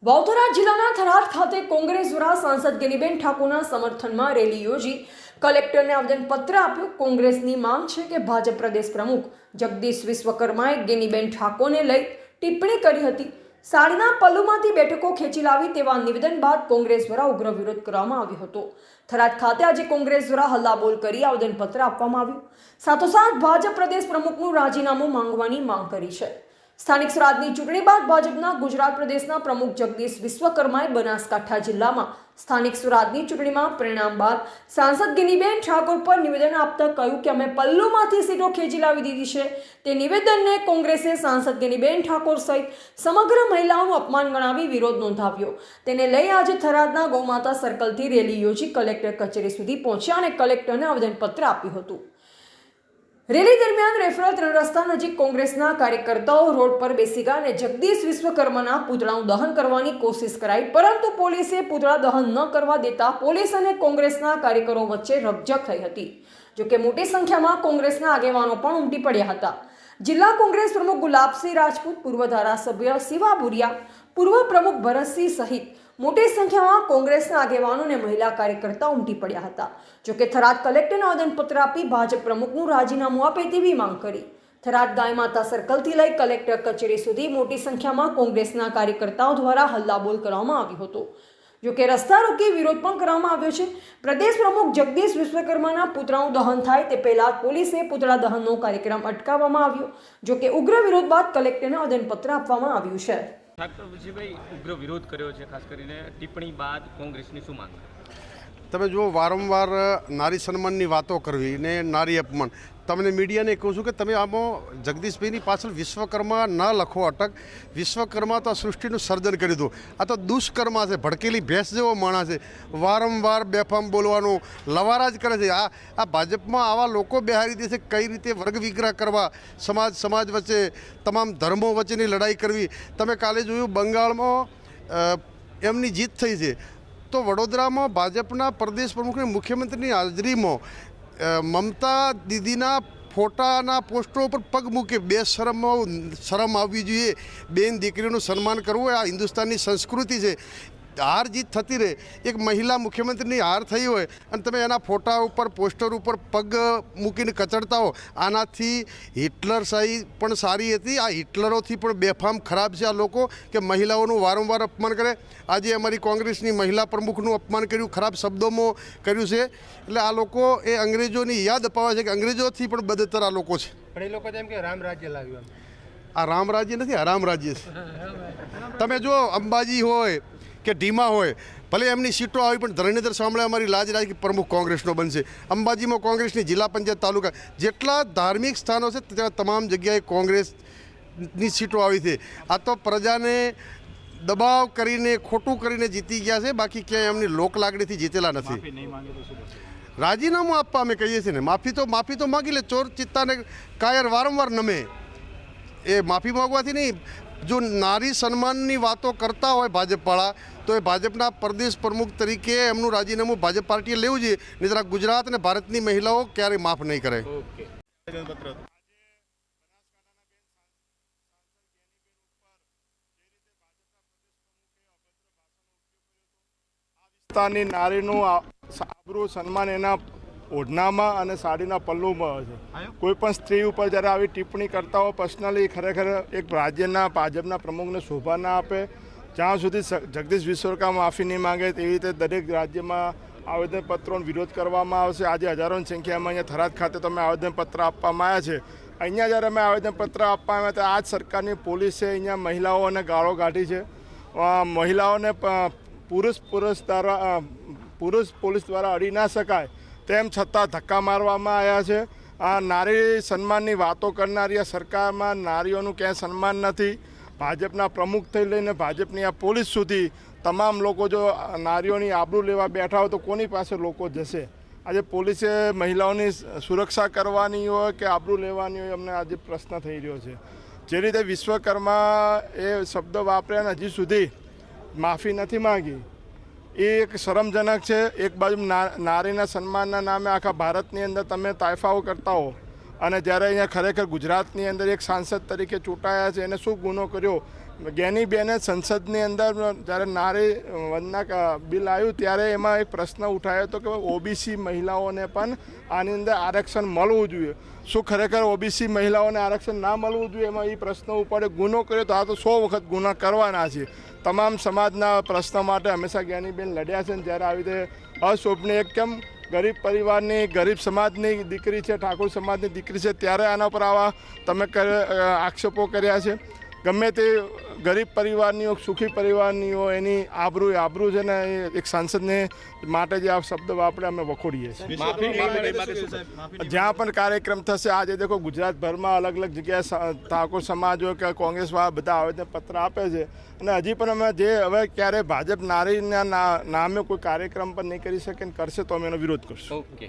વાવથરા જિલ્લાના થરાદ ખાતે કોંગ્રેસ દ્વારા સાંસદ ગેનીબેન ઠાકોરના સમર્થનમાં રેલી યોજી કલેક્ટરને આવેદનપત્ર આપ્યું। કોંગ્રેસની માંગ છે કે ભાજપ પ્રદેશ પ્રમુખ જગદીશ વિશ્વકર્માએ ગેનીબેન ઠાકોરને લઈ ટિપ્પણી કરી હતી। સાડીના પલ્લુમાંથી બેઠકો ખેંચી લાવી તેવા નિવેદન બાદ કોંગ્રેસ દ્વારા ઉગ્ર વિરોધ કરવામાં આવ્યો હતો। થરાદ ખાતે આજે કોંગ્રેસ દ્વારા હલ્લાબોલ કરી આવેદનપત્ર આપવામાં આવ્યું। સાથોસાથ ભાજપ પ્રદેશ પ્રમુખનું રાજીનામું માંગવાની માંગ કરી છે। સ્થાનિક સ્વરાજની ચૂંટણી બાદ ભાજપના ગુજરાત પ્રદેશના પ્રમુખ જગદીશ વિશ્વકર્માએ બનાસકાંઠા જિલ્લામાં સ્થાનિક સ્વરાજની ચૂંટણીમાં પરિણામ બાદ સાંસદ ગેનીબેન ઠાકોર પર નિવેદન આપતા કહ્યું કે અમે પલ્લુમાંથી સીટો ખેંચી લાવી દીધી છે। તે નિવેદનને કોંગ્રેસે સાંસદ ગેનીબેન ઠાકોર સહિત સમગ્ર મહિલાઓનું અપમાન ગણાવી વિરોધ નોંધાવ્યો। તેને લઈ આજે થરાદના ગૌમાતા સર્કલથી રેલી યોજી કલેક્ટર કચેરી સુધી પહોંચ્યા અને કલેક્ટરને આવેદનપત્ર આપ્યું હતું। રેલી દરમિયાન રેફરલ 3 રસ્તા નજીક કોંગ્રેસના કાર્યકર્તાઓ રોડ પર બેસી ગયા અને જગદીશ વિશ્વકર્માના પૂતળાનું દહન કરવાની કોશિશ કરાઈ, પરંતુ પોલીસે પૂતળા દહન ન કરવા દેતા પોલીસ અને કોંગ્રેસના કાર્યકરો વચ્ચે રકઝક થઈ હતી। જોકે મોટી સંખ્યામાં કોંગ્રેસના આગેવાનો પણ ઉમટી પડ્યા હતા। જિલ્લા કોંગ્રેસ પ્રમુખ ગુલાબસિંહ રાજપૂત, પૂર્વ ધારાસભ્ય શિવા ભુરિયા, પૂર્વ પ્રમુખ ભરતસિંહ સહિત મોટી સંખ્યામાં કોંગ્રેસના આગેવાનો અને મહિલા કાર્યકર્તા ઉમટી પડ્યા હતા। જોકે થરાદ કલેક્ટરને આવેદનપત્ર આપી ભાજપ પ્રમુખનું રાજીનામું આપે તેવી માંગ કરી। થરાદ ગાય માતા સર્કલથી લઈ કલેક્ટર કચેરી સુધી મોટી સંખ્યામાં કોંગ્રેસના કાર્યકર્તાઓ દ્વારા હલ્લાબોલ કરવામાં આવ્યો હતો। જોકે રસ્તા રોકી વિરોધ પણ કરવામાં આવ્યો છે। પ્રદેશ પ્રમુખ જગદીશ વિશ્વકર્માના પુતળાનું દહન થાય તે પહેલા પોલીસે પુતળા દહનનો કાર્યક્રમ અટકાવવામાં આવ્યો। જોકે ઉગ્ર વિરોધ બાદ કલેક્ટરને આવેદનપત્ર આપવામાં આવ્યું છે। ડૉક્ટર વિજયભાઈ ઉગ્ર વિરોધ કર્યો છે, ખાસ કરીને ટિપ્પણી બાદ કોંગ્રેસની શું માંગ? તમે જુઓ, વારંવાર નારી સન્માનની વાતો કરવી ને નારી અપમાન, તમને મીડિયાને કહું છું કે તમે આમાં જગદીશભાઈની પાછળ વિશ્વકર્મા ન લખો અટક। વિશ્વકર્મા તો આ સૃષ્ટિનું સર્જન કરી દો, આ તો દુષ્કર્મા છે, ભડકેલી ભેંસ જેવો માણસ છે। વારંવાર બેફામ બોલવાનું લવારા જ કરે છે। આ ભાજપમાં આવા લોકો બેહારી દે છે, કઈ રીતે વર્ગ વિગ્રહ કરવા, સમાજ વચ્ચે, તમામ ધર્મો વચ્ચેની લડાઈ કરવી। તમે કાલે જોયું બંગાળમાં એમની જીત થઈ છે, તો વડોદરામાં ભાજપના પ્રદેશ પ્રમુખની મુખ્યમંત્રીની હાજરીમાં મમતા દીદીના ફોટાના પોસ્ટરો ઉપર પગ મૂકે। શરમ આવવી જોઈએ। બેન દીકરીનું સન્માન કરવું આ હિન્દુસ્તાનની સંસ્કૃતિ છે। હાર જીત થતી રહે, એક મહિલા મુખ્યમંત્રીની હાર થઈ હોય અને તમે એના ફોટા ઉપર પોસ્ટર ઉપર પગ મૂકીને કચડતા હો, આનાથી હિટલરશાહી પણ સારી હતી। આ હિટલરોથી પણ બેફામ ખરાબ છે આ લોકો કે મહિલાઓનું વારંવાર અપમાન કરે। આજે અમારી કોંગ્રેસની મહિલા પ્રમુખનું અપમાન કર્યું, ખરાબ શબ્દોમાં કર્યું છે। એટલે આ લોકો એ અંગ્રેજોની યાદ અપાવે છે કે અંગ્રેજોથી પણ બદતર આ લોકો છે। પણ એ લોકો એમ કે રામ રાજ્ય લાવ્યું, આ રામ રાજ્ય નથી, હરામ રાજ્ય છે। તમે જો અંબાજી હોય કે ઢીમા હોય, ભલે એમની સીટો આવી પણ ધરણીધર સાંભળે અમારી લાજ રાજ પ્રમુખ કોંગ્રેસનો બનશે। અંબાજીમાં કોંગ્રેસની જિલ્લા પંચાયત તાલુકા જેટલા ધાર્મિક સ્થાનો છે ત્યાં તમામ જગ્યાએ કોંગ્રેસની સીટો આવી છે। આ તો પ્રજાને દબાવ કરીને ખોટું કરીને જીતી ગયા છે, બાકી ક્યાંય એમની લોક લાગણીથી જીતેલા નથી। રાજીનામું આપવા અમે કહીએ છીએ ને, માફી તો માગી લે। ચોર ચિત્તાને કાયર વારંવાર નમે, એ માફી માગવાથી નહીં। જો નારી સન્માનની વાતો કરતા હોય ભાજપવાળા, તો એ ભાજપના પ્રદેશ પ્રમુખ તરીકે એમનું રાજીનામું ભાજપ પાર્ટીએ લેવું જોઈએ, નહીં તો ગુજરાત અને ભારતની મહિલાઓ ક્યારેય માફ નહીં કરે। વિસ્તારની નારીનું આબરૂ સન્માન એના ઓઢનામાં અને સાડીના પલ્લુમાં છે। કોઈ પણ સ્ત્રી ઉપર જ્યારે આવી ટિપ્પણી કરતા હોય પર્સનલી, ખરેખર એક રાજ્યના ભાજપના પ્રમુખને શોભા ના આપે। જ્યાં સુધી જગદીશ વિશ્વકર્મા માફી નહીં માંગે તેવી રીતે દરેક રાજ્યમાં આવેદનપત્રોનો વિરોધ કરવામાં આવશે। આજે હજારોની સંખ્યામાં અહીંયા થરાદ ખાતે તમે આવેદનપત્ર આપવામાં આવ્યા છે। અહીંયા જ્યારે અમે આવેદનપત્ર આપવામાં આવ્યા તો આ જ સરકારની પોલીસે અહીંયા મહિલાઓને ગાળો કાઢી છે। મહિલાઓને પુરુષ પોલીસ દ્વારા અડી ના શકાય તેમ છતાં ધક્કા મારવામાં આવ્યા છે। આ નારી સન્માનની વાતો કરનારી આ સરકારમાં નારીઓનું ક્યાંય સન્માન નથી। ભાજપના પ્રમુખથી લઈને ભાજપની આ પોલીસ સુધી તમામ લોકો જો નારીઓની આબરૂ લેવા બેઠા હોય તો કોની પાસે લોકો જશે? આજે પોલીસે મહિલાઓની સુરક્ષા કરવાની હોય કે આબરૂ લેવાની હોય, અમને આજે પ્રશ્ન થઈ રહ્યો છે। જે રીતે વિશ્વકર્મા એ શબ્દ વાપર્યા અને હજી સુધી માફી નથી માંગી, એ એક શરમજનક છે। એક બાજુ નારીના સન્માનના નામે આખા ભારતની અંદર તમે તાયફાઓ કરતા હો, અને જ્યારે અહીંયા ખરેખર ગુજરાતની અંદર એક સાંસદ તરીકે ચૂંટાયા છે, એને શું ગુનો કર્યો જ્ઞાનીબેને સંસદની અંદર જ્યારે નારી વંદના બિલ આવ્યું ત્યારે એમાં એક પ્રશ્ન ઉઠાયો હતો કે ઓબીસી મહિલાઓને પણ આની અંદર આરક્ષણ મળવું જોઈએ. શું ખરેખર ઓબીસી મહિલાઓને આરક્ષણ ના મળવું જોઈએ? એમાં એ પ્રશ્ન ઉપર ગુનો કર્યો તો આ તો 100 વખત ગુના કરવાના છે. તમામ સમાજના પ્રશ્નો માટે હંમેશા જ્ઞાનીબેન લડ્યા છે. જ્યારે આવી રીતે અશોભનીય કેમ ગરીબ પરિવારની ગરીબ સમાજની દીકરી છે, ઠાકોર સમાજની દીકરી છે, ત્યારે આના પર આવા તમે આક્ષેપો કર્યા છે. ગમે તે ગરીબ પરિવારની હોય, સુખી પરિવારની હોય, એની આબરૂ છે ને એક સાંસદને માટે જે આ શબ્દ વાપરે અમે વખોડીએ છીએ. જ્યાં પણ કાર્યક્રમ થશે, આજે દેખો ગુજરાતભરમાં અલગ અલગ જગ્યાએ ઠાકોર સમાજ હોય કે કોંગ્રેસવાળા બધા આવેદનપત્ર આપે છે. અને હજી પણ અમે હવે ક્યારે ભાજપ નારીના નામે કોઈ કાર્યક્રમ પણ નહીં કરી શકે ને કરશે તો અમે એનો વિરોધ કરશું. ઓકે.